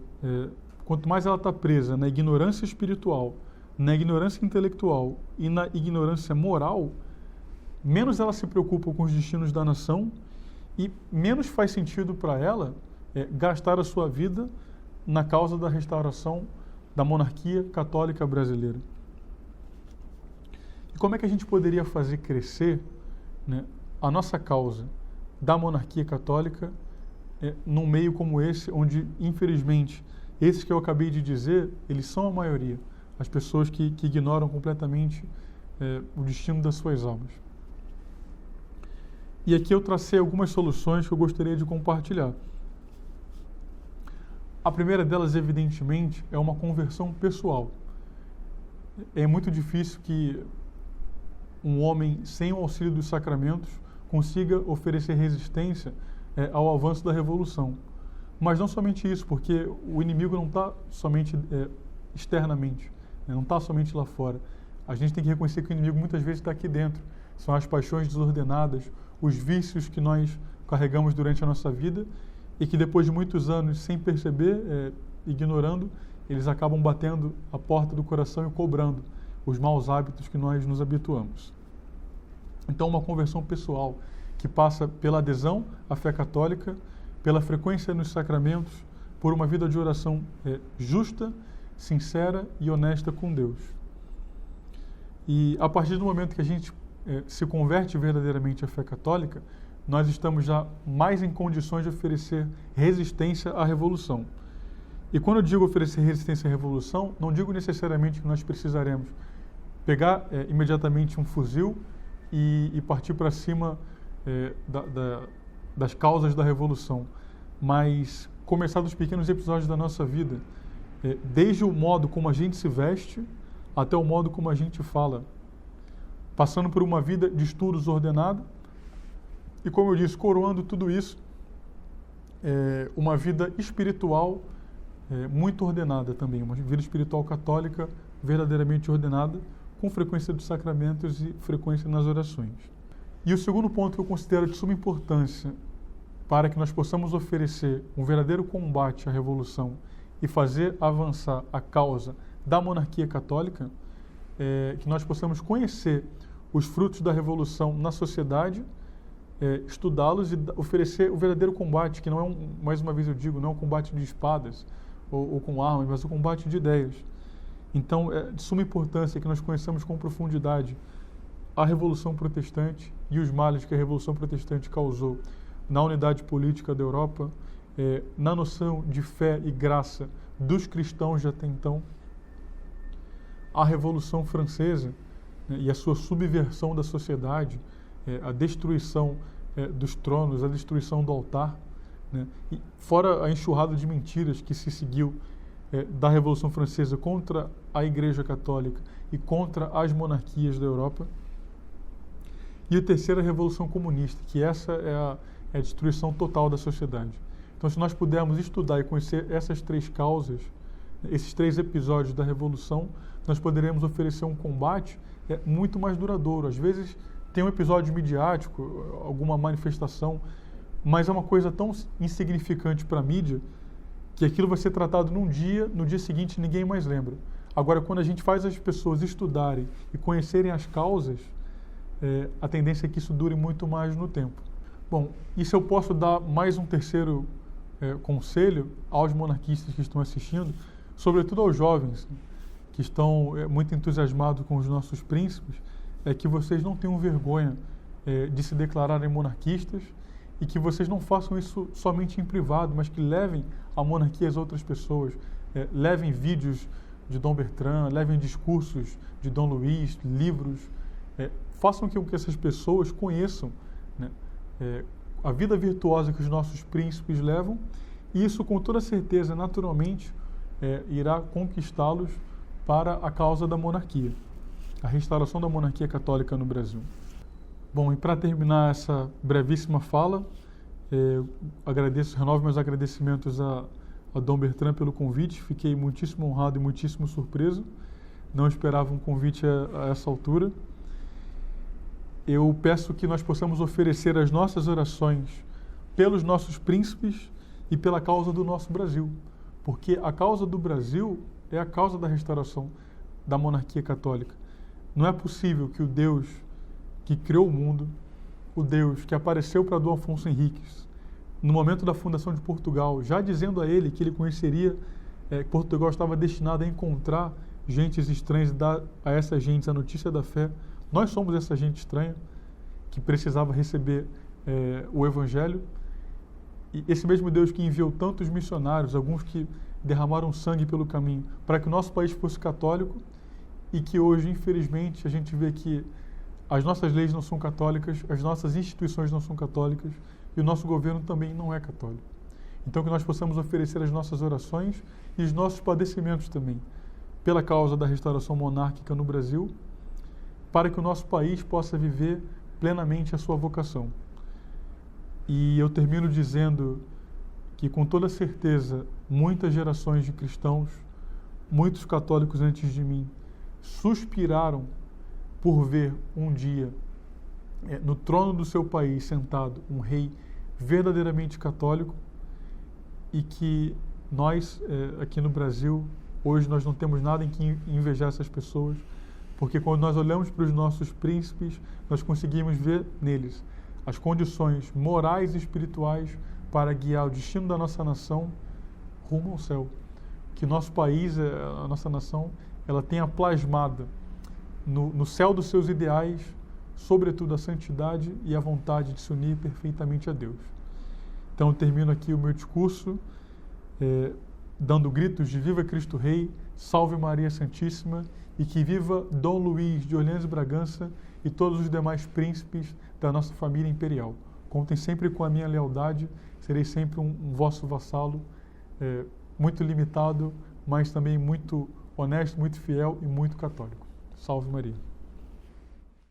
quanto mais ela está presa na ignorância espiritual, na ignorância intelectual e na ignorância moral, menos ela se preocupa com os destinos da nação E menos faz sentido para ela gastar a sua vida na causa da restauração da monarquia católica brasileira. E como é que a gente poderia fazer crescer, né, a nossa causa da monarquia católica num meio como esse, onde, infelizmente, esses que eu acabei de dizer, eles são a maioria, as pessoas que ignoram completamente o destino das suas almas. E aqui eu tracei algumas soluções que eu gostaria de compartilhar. A primeira delas, evidentemente, é uma conversão pessoal. É muito difícil que um homem, sem o auxílio dos sacramentos, consiga oferecer resistência ao avanço da revolução. Mas não somente isso, porque o inimigo não está somente externamente, não está somente lá fora. A gente tem que reconhecer que o inimigo muitas vezes está aqui dentro. São as paixões desordenadas, os vícios que nós carregamos durante a nossa vida e que depois de muitos anos, sem perceber, ignorando, eles acabam batendo a porta do coração e cobrando os maus hábitos que nós nos habituamos. Então, uma conversão pessoal que passa pela adesão à fé católica, pela frequência nos sacramentos, por uma vida de oração justa, sincera e honesta com Deus. E a partir do momento que a gente se converte verdadeiramente à fé católica, nós estamos já mais em condições de oferecer resistência à revolução. E quando eu digo oferecer resistência à revolução, não digo necessariamente que nós precisaremos pegar imediatamente um fuzil e partir para cima das causas da revolução, mas começar dos pequenos episódios da nossa vida, desde o modo como a gente se veste até o modo como a gente fala, passando por uma vida de estudos ordenada e, como eu disse, coroando tudo isso, uma vida espiritual muito ordenada também, uma vida espiritual católica verdadeiramente ordenada, com frequência dos sacramentos e frequência nas orações. E o segundo ponto que eu considero de suma importância para que nós possamos oferecer um verdadeiro combate à revolução e fazer avançar a causa da monarquia católica, que nós possamos conhecer os frutos da revolução na sociedade, estudá-los e oferecer o verdadeiro combate, que não é, mais uma vez eu digo, não é um combate de espadas ou com armas, mas um combate de ideias. Então, é de suma importância que nós conheçamos com profundidade a Revolução Protestante e os males que a Revolução Protestante causou na unidade política da Europa, na noção de fé e graça dos cristãos de até então. A Revolução Francesa, né, e a sua subversão da sociedade, a destruição dos tronos, a destruição do altar, né, e fora a enxurrada de mentiras que se seguiu da Revolução Francesa contra a Igreja Católica e contra as monarquias da Europa. E a terceira, a Revolução Comunista, que essa é a destruição total da sociedade. Então, se nós pudermos estudar e conhecer essas três causas, esses três episódios da Revolução, nós poderemos oferecer um combate muito mais duradouro. Às vezes tem um episódio midiático, alguma manifestação, mas é uma coisa tão insignificante para a mídia que aquilo vai ser tratado num dia, no dia seguinte ninguém mais lembra. Agora, quando a gente faz as pessoas estudarem e conhecerem as causas, a tendência é que isso dure muito mais no tempo. Bom, e se eu posso dar mais um terceiro conselho aos monarquistas que estão assistindo, sobretudo aos jovens que estão muito entusiasmados com os nossos príncipes, é que vocês não tenham vergonha de se declararem monarquistas e que vocês não façam isso somente em privado, mas que levem a monarquia às outras pessoas, levem vídeos de Dom Bertrand, levem discursos de Dom Luís, livros, façam com que essas pessoas conheçam, né, a vida virtuosa que os nossos príncipes levam, e isso com toda certeza, naturalmente, irá conquistá-los para a causa da monarquia, a restauração da monarquia católica no Brasil. Bom, e para terminar essa brevíssima fala, renovo meus agradecimentos a Dom Bertrand pelo convite. Fiquei muitíssimo honrado e muitíssimo surpreso. Não esperava um convite a essa altura. Eu peço que nós possamos oferecer as nossas orações pelos nossos príncipes e pela causa do nosso Brasil, porque a causa do Brasil é a causa da restauração da monarquia católica. Não é possível que o Deus que criou o mundo, o Deus que apareceu para Dom Afonso Henriques no momento da fundação de Portugal, já dizendo a ele que ele conheceria, que Portugal estava destinado a encontrar gentes estranhas e dar a essas gentes a notícia da fé. Nós somos essa gente estranha que precisava receber o Evangelho. E esse mesmo Deus que enviou tantos missionários, alguns que derramaram sangue pelo caminho, para que o nosso país fosse católico, e que hoje, infelizmente, a gente vê que as nossas leis não são católicas, as nossas instituições não são católicas, e o nosso governo também não é católico. Então, que nós possamos oferecer as nossas orações e os nossos padecimentos também, pela causa da restauração monárquica no Brasil, para que o nosso país possa viver plenamente a sua vocação. E eu termino dizendo que, com toda certeza, muitas gerações de cristãos, muitos católicos antes de mim, suspiraram por ver um dia, no trono do seu país, sentado um rei verdadeiramente católico, e que nós, aqui no Brasil, hoje nós não temos nada em que invejar essas pessoas, porque quando nós olhamos para os nossos príncipes, nós conseguimos ver neles as condições morais e espirituais para guiar o destino da nossa nação rumo ao céu. Que nosso país, a nossa nação, ela tenha plasmada no céu dos seus ideais, sobretudo a santidade e a vontade de se unir perfeitamente a Deus. Então, eu termino aqui o meu discurso dando gritos de Viva Cristo Rei, Salve Maria Santíssima, e que viva Dom Luís de Orleans e Bragança e todos os demais príncipes da nossa família imperial. Contem sempre com a minha lealdade, serei sempre um vosso vassalo, muito limitado, mas também muito honesto, muito fiel e muito católico. Salve Maria.